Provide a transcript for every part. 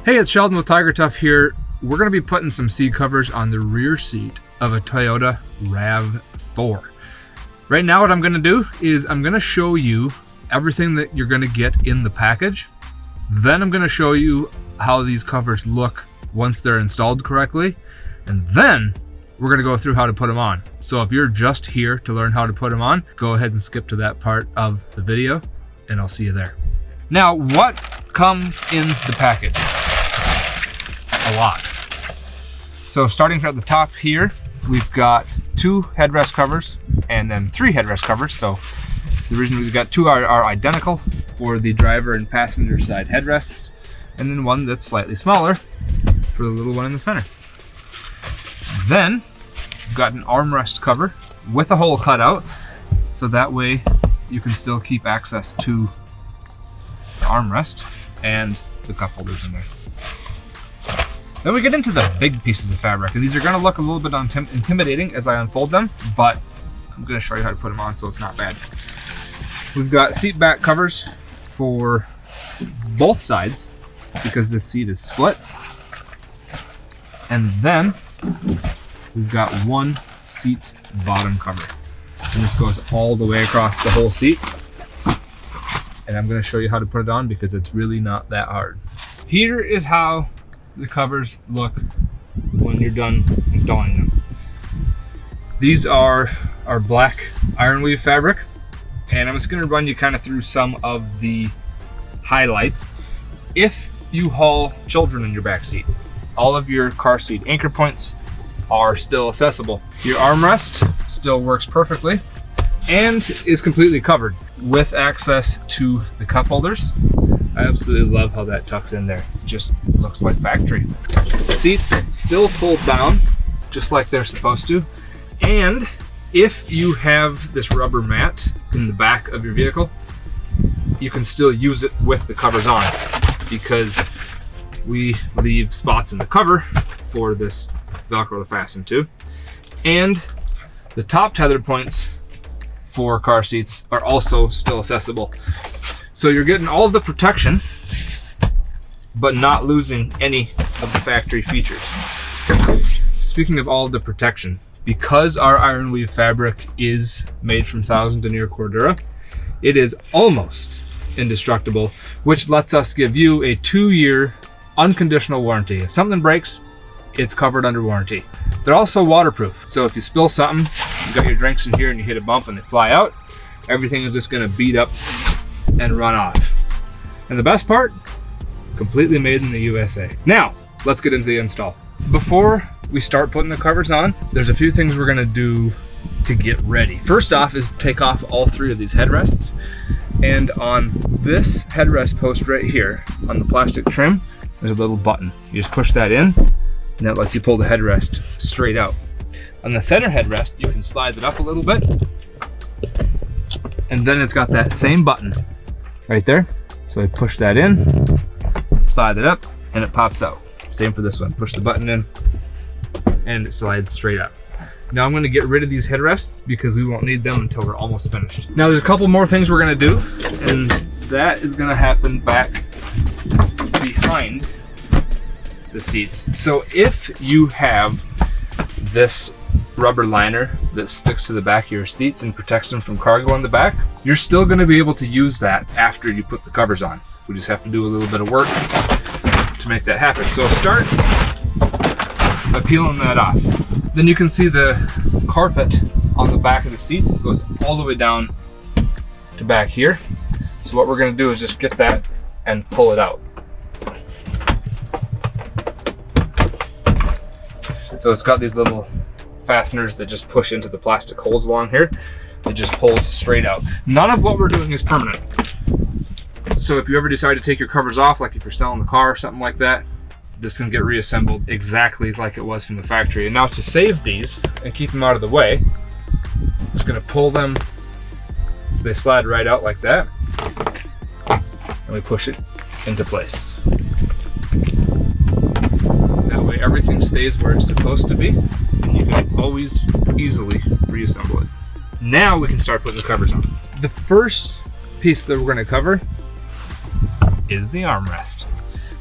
Hey, it's Sheldon with TigerTough here. We're going to be putting some seat covers on the rear seat of a Toyota RAV4. Right now what I'm going to do is I'm going to show you everything that you're going to get in the package. Then I'm going to show you how these covers look once they're installed correctly. And then we're going to go through how to put them on. So if you're just here to learn how to put them on, go ahead and skip to that part of the video and I'll see you there. Now, what comes in the package? A lot. So starting at the top here, we've got 2 headrest covers and then 3 headrest covers. So the reason we've got 2 are identical for the driver and passenger side headrests, and then one that's slightly smaller for the little one in the center. Then we've got an armrest cover with a hole cut out, so that way you can still keep access to the armrest and the cup holders in there. Then we get into the big pieces of fabric, and these are going to look a little bit intimidating as I unfold them, but I'm going to show you how to put them on so it's not bad. We've got seat back covers for both sides because this seat is split. And then we've got 1 seat bottom cover. And this goes all the way across the whole seat. And I'm going to show you how to put it on because it's really not that hard. Here is how the covers look when you're done installing them. These are our black iron weave fabric, and I'm just going to run you kind of through some of the highlights. If you haul children in your back seat, all of your car seat anchor points are still accessible. Your armrest still works perfectly and is completely covered with access to the cup holders. I absolutely love how that tucks in there. Just looks like factory. Seats still fold down just like they're supposed to. And if you have this rubber mat in the back of your vehicle, you can still use it with the covers on because we leave spots in the cover for this Velcro to fasten to. And the top tether points for car seats are also still accessible. So you're getting all of the protection, but not losing any of the factory features. Speaking of all of the protection, because our iron weave fabric is made from 1000 denier Cordura, it is almost indestructible, which lets us give you a 2-year unconditional warranty. If something breaks, it's covered under warranty. They're also waterproof, so if you spill something, you got your drinks in here and you hit a bump and they fly out, everything is just going to beat up and run off. And the best part, completely made in the USA. Now, let's get into the install. Before we start putting the covers on, there's a few things we're gonna do to get ready. First off is take off all 3 of these headrests. And on this headrest post right here, on the plastic trim, there's a little button. You just push that in, and that lets you pull the headrest straight out. On the center headrest, you can slide it up a little bit, and then it's got that same button right there. So I push that in, slide it up, and it pops out. Same for this one. Push the button in, and it slides straight up. Now I'm going to get rid of these headrests because we won't need them until we're almost finished. Now there's a couple more things we're going to do, and that is going to happen back behind the seats. So if you have this rubber liner that sticks to the back of your seats and protects them from cargo in the back, you're still going to be able to use that after you put the covers on. We just have to do a little bit of work to make that happen. So start by peeling that off. Then you can see the carpet on the back of the seats goes all the way down to back here. So what we're going to do is just get that and pull it out. So it's got these little fasteners that just push into the plastic holes along here. It just pulls straight out. None of what we're doing is permanent. So if you ever decide to take your covers off, like if you're selling the car or something like that, this can get reassembled exactly like it was from the factory. And now to save these and keep them out of the way, I'm just going to pull them so they slide right out like that. And we push it into place. That way everything stays where it's supposed to be, and you can always easily reassemble it. Now we can start putting the covers on. The first piece that we're going to cover is the armrest.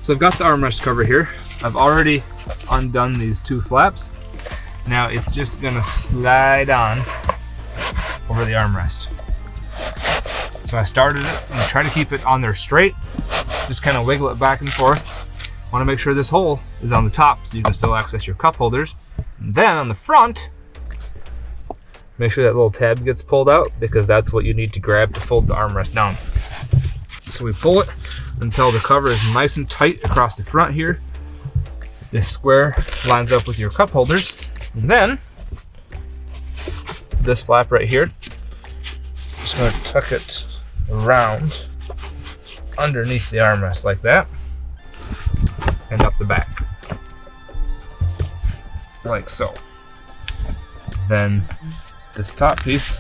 So So I've got the armrest cover here. I've already undone these two flaps. Now it's just gonna slide on over the armrest. So I started it and try to keep it on there straight. Just kind of wiggle it back and forth. Want to make sure this hole is on the top so you can still access your cup holders. And then on the front, make sure that little tab gets pulled out because that's what you need to grab to fold the armrest down. So we pull it until the cover is nice and tight across the front here. This square lines up with your cup holders. And then this flap right here, just going to tuck it around underneath the armrest like that and up the back like so. Then this top piece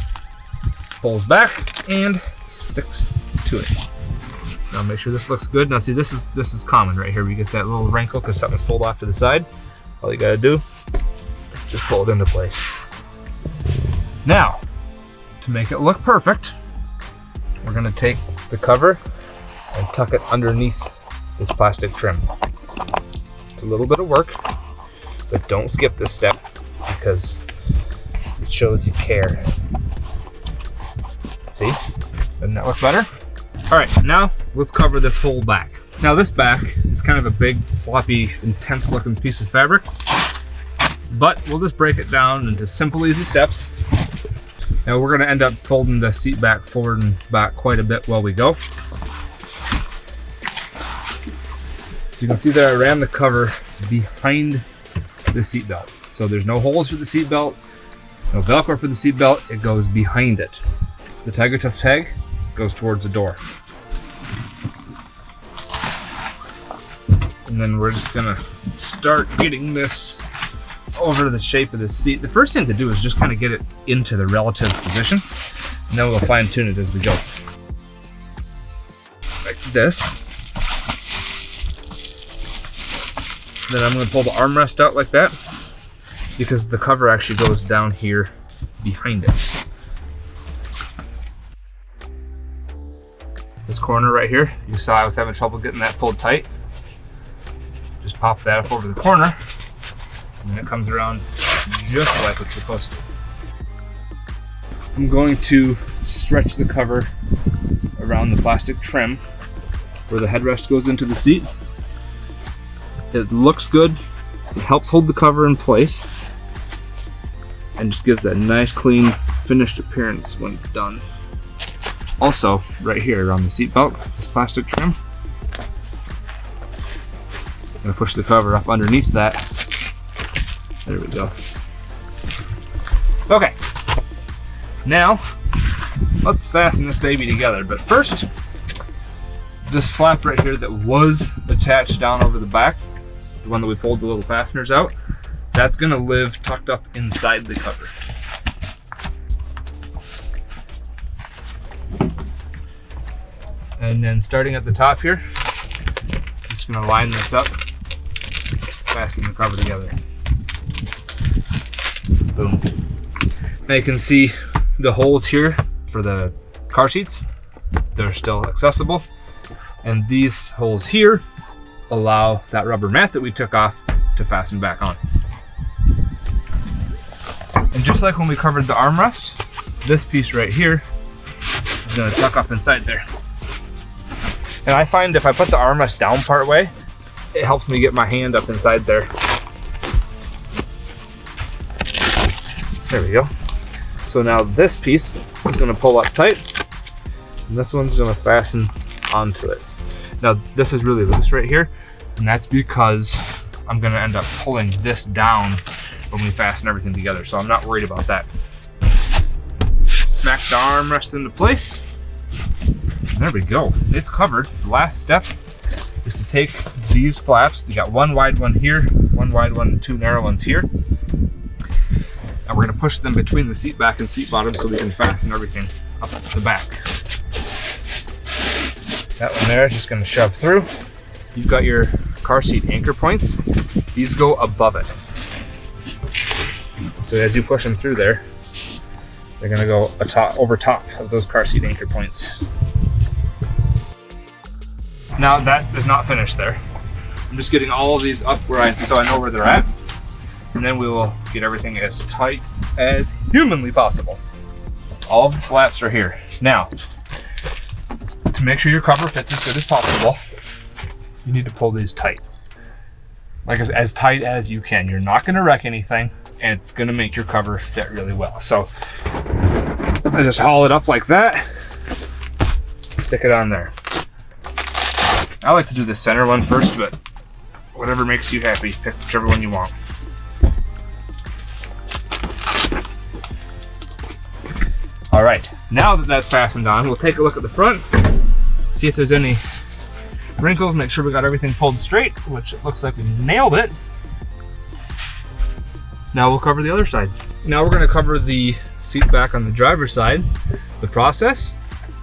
pulls back and sticks to it. Now make sure this looks good. Now see, this is common right here. We get that little wrinkle because something's pulled off to the side. All you gotta do, just pull it into place. Now, to make it look perfect, we're gonna take the cover and tuck it underneath this plastic trim. It's a little bit of work, but don't skip this step because it shows you care. See? Doesn't that look better? All right, now let's cover this whole back. Now this back is kind of a big, floppy, intense looking piece of fabric, but we'll just break it down into simple, easy steps. Now we're gonna end up folding the seat back forward and back quite a bit while we go. So you can see that I ran the cover behind the seat belt. So there's no holes for the seat belt, no Velcro for the seat belt, it goes behind it. The TigerTough tag goes towards the door. And then we're just gonna start getting this over the shape of the seat. The first thing to do is just kind of get it into the relative position, and then we'll fine tune it as we go. Like this. Then I'm gonna pull the armrest out like that because the cover actually goes down here behind it. This corner right here, you saw I was having trouble getting that pulled tight. Just pop that up over the corner, and then it comes around just like it's supposed to. I'm going to stretch the cover around the plastic trim where the headrest goes into the seat. It looks good, it helps hold the cover in place, and just gives that nice, clean, finished appearance when it's done. Also, right here around the seat belt, this plastic trim, I'm gonna push the cover up underneath that. There we go. Okay, now let's fasten this baby together. But first, this flap right here that was attached down over the back, the one that we pulled the little fasteners out, that's gonna live tucked up inside the cover. And then starting at the top here, just gonna line this up, fasten the cover together. Boom. Now you can see the holes here for the car seats. They're still accessible. And these holes here allow that rubber mat that we took off to fasten back on. And just like when we covered the armrest, this piece right here is gonna tuck up inside there. And I find if I put the armrest down part way, it helps me get my hand up inside there. There we go. So now this piece is gonna pull up tight, and this one's gonna fasten onto it. Now this is really loose right here, and that's because I'm gonna end up pulling this down when we fasten everything together, so I'm not worried about that. Smack the armrest into place. There we go, it's covered. The last step is to take these flaps. You got one wide one here, one wide one, and two narrow ones here. And we're gonna push them between the seat back and seat bottom so we can fasten everything up the back. That one there is just gonna shove through. You've got your car seat anchor points. These go above it. So as you push them through there, they're gonna go over top of those car seat anchor points. Now that is not finished there. I'm just getting all of these up so I know where they're at. And then we will get everything as tight as humanly possible. All of the flaps are here. Now, to make sure your cover fits as good as possible, you need to pull these tight. Like as tight as you can. You're not gonna wreck anything, and it's gonna make your cover fit really well. So I just haul it up like that, stick it on there. I like to do the center one first, but whatever makes you happy, pick whichever one you want. All right, now that that's fastened on, we'll take a look at the front, see if there's any wrinkles, make sure we got everything pulled straight, which it looks like we nailed it. Now we'll cover the other side. Now we're gonna cover the seat back on the driver's side. The process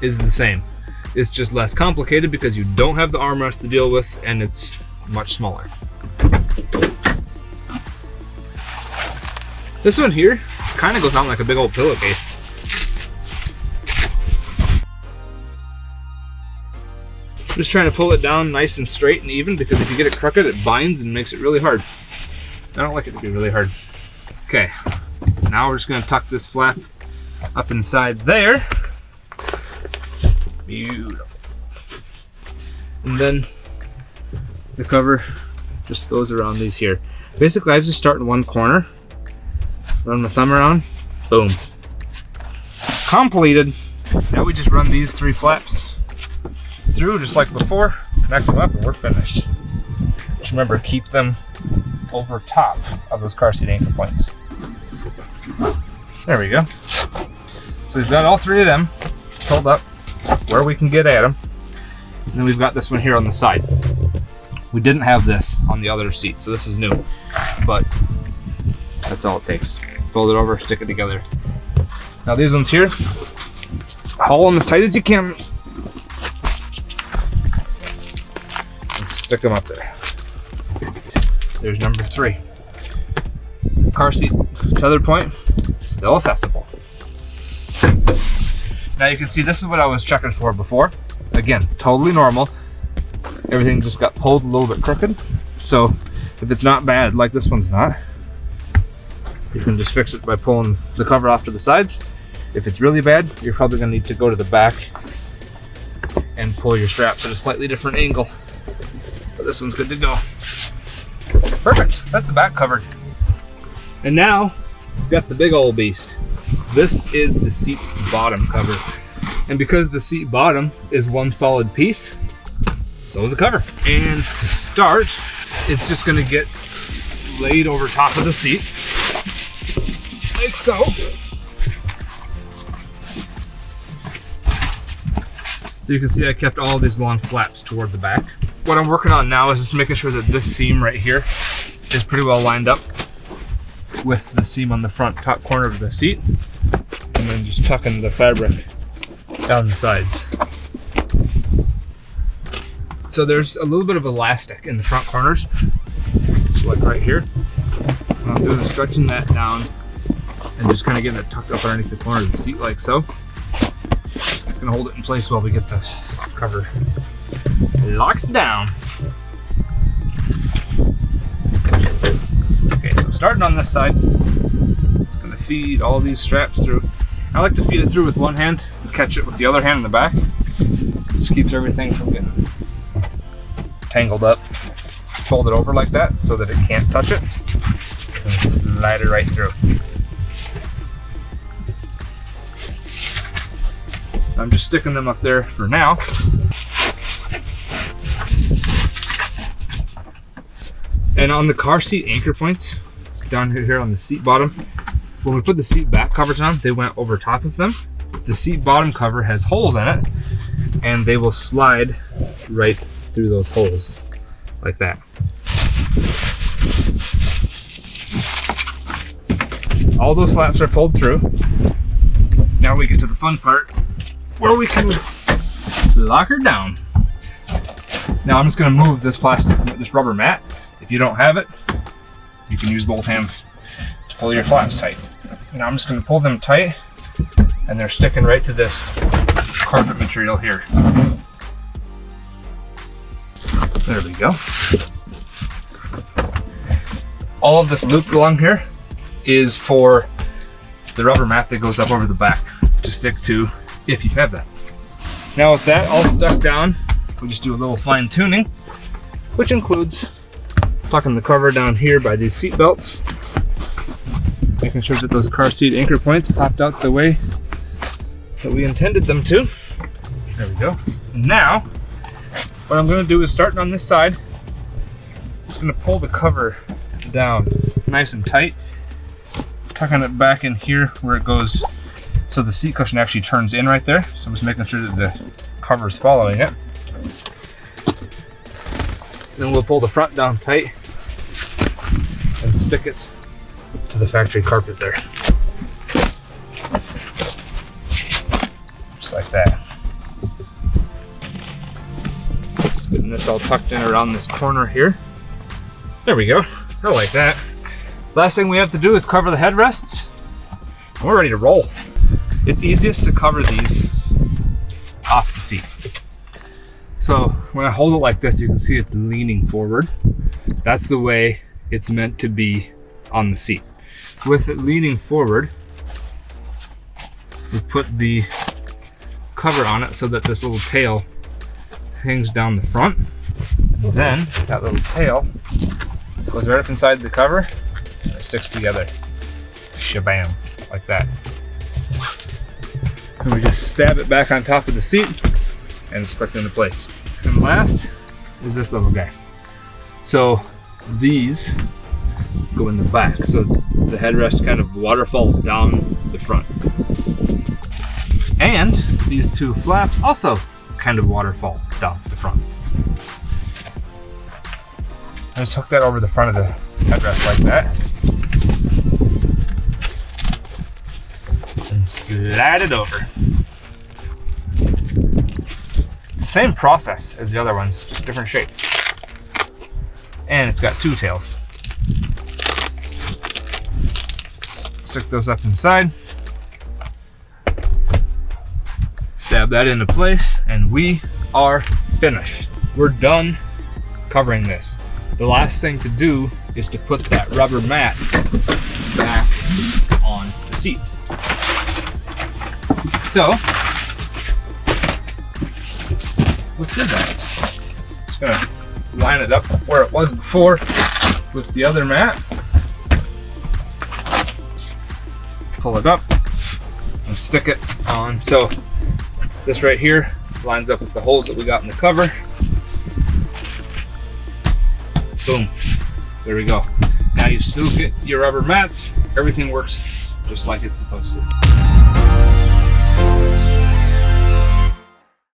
is the same. It's just less complicated because you don't have the armrest to deal with, and it's much smaller. This one here kind of goes on like a big old pillowcase. Just trying to pull it down nice and straight and even, because if you get it crooked, it binds and makes it really hard. I don't like it to be really hard. Okay, now we're just gonna tuck this flap up inside there. Beautiful. And then the cover just goes around these here. Basically, I just start in one corner, run my thumb around, boom. Completed. Now we just run these 3 flaps through just like before, connect them up, and we're finished. Just remember, keep them over top of those car seat anchor points. There we go. So we've got all 3 of them pulled up where we can get at them. And then we've got this one here on the side. We didn't have this on the other seat, so this is new, but that's all it takes. Fold it over, stick it together. Now these ones here, haul them as tight as you can. Stick them up there. There's number 3. Car seat tether point, still accessible. Now you can see this is what I was checking for before. Again, totally normal. Everything just got pulled a little bit crooked. So if it's not bad, like this one's not, you can just fix it by pulling the cover off to the sides. If it's really bad, you're probably gonna need to go to the back and pull your straps at a slightly different angle. But this one's good to go. Perfect, that's the back covered. And now, we've got the big old beast. This is the seat bottom cover. And because the seat bottom is one solid piece, so is the cover. And to start, it's just gonna get laid over top of the seat, like so. So you can see I kept all these long flaps toward the back. What I'm working on now is just making sure that this seam right here is pretty well lined up with the seam on the front top corner of the seat, and then just tucking the fabric down the sides. So there's a little bit of elastic in the front corners, so like right here. What I'm doing is stretching that down and just kind of getting it tucked up underneath the corner of the seat like so. It's gonna hold it in place while we get the cover locked down. Okay, so starting on this side, just gonna feed all these straps through. I like to feed it through with one hand and catch it with the other hand in the back. Just keeps everything from getting tangled up. Fold it over like that so that it can't touch it, and slide it right through. I'm just sticking them up there for now. And on the car seat anchor points, down here on the seat bottom, when we put the seat back covers on, they went over top of them. The seat bottom cover has holes in it, and they will slide right through those holes, like that. All those flaps are pulled through. Now we get to the fun part, where we can lock her down. Now I'm just gonna move this this rubber mat. If you don't have it, you can use both hands to pull your flaps tight. Now I'm just gonna pull them tight, and they're sticking right to this carpet material here. There we go. all of this loop along here is for the rubber mat that goes up over the back to stick to if you have that. Now with that all stuck down, we just do a little fine tuning, which includes tucking the cover down here by these seat belts, making sure that those car seat anchor points popped out the way that we intended them to. There we go. Now, what I'm going to do is starting on this side, just going to pull the cover down nice and tight, tucking it back in here where it goes, so the seat cushion actually turns in right there. So I'm just making sure that the cover is following it. Then we'll pull the front down tight and stick it to the factory carpet there. Just like that. Just getting this all tucked in around this corner here. There we go. I like that. Last thing we have to do is cover the headrests. And we're ready to roll. It's easiest to cover these off the seat. So when I hold it like this, you can see it leaning forward. That's the way it's meant to be on the seat. With it leaning forward, we put the cover on it so that this little tail hangs down the front. And then that little tail goes right up inside the cover and it sticks together. Shabam, like that. And we just stab it back on top of the seat and it's clicked into place. And last is this little guy. So these go in the back, so the headrest kind of waterfalls down the front. And these two flaps also kind of waterfall down the front. I just hook that over the front of the headrest like that. And slide it over. It's the same process as the other ones, just different shape. And it's got two tails. Stick those up inside. Stab that into place, and we are finished. We're done covering this. The last thing to do is to put that rubber mat back on the seat. So, let's do that. Just gonna line it up where it was before with the other mat. Pull it up and stick it on. So this right here lines up with the holes that we got in the cover. Boom. There we go. Now you still get your rubber mats. Everything works just like it's supposed to.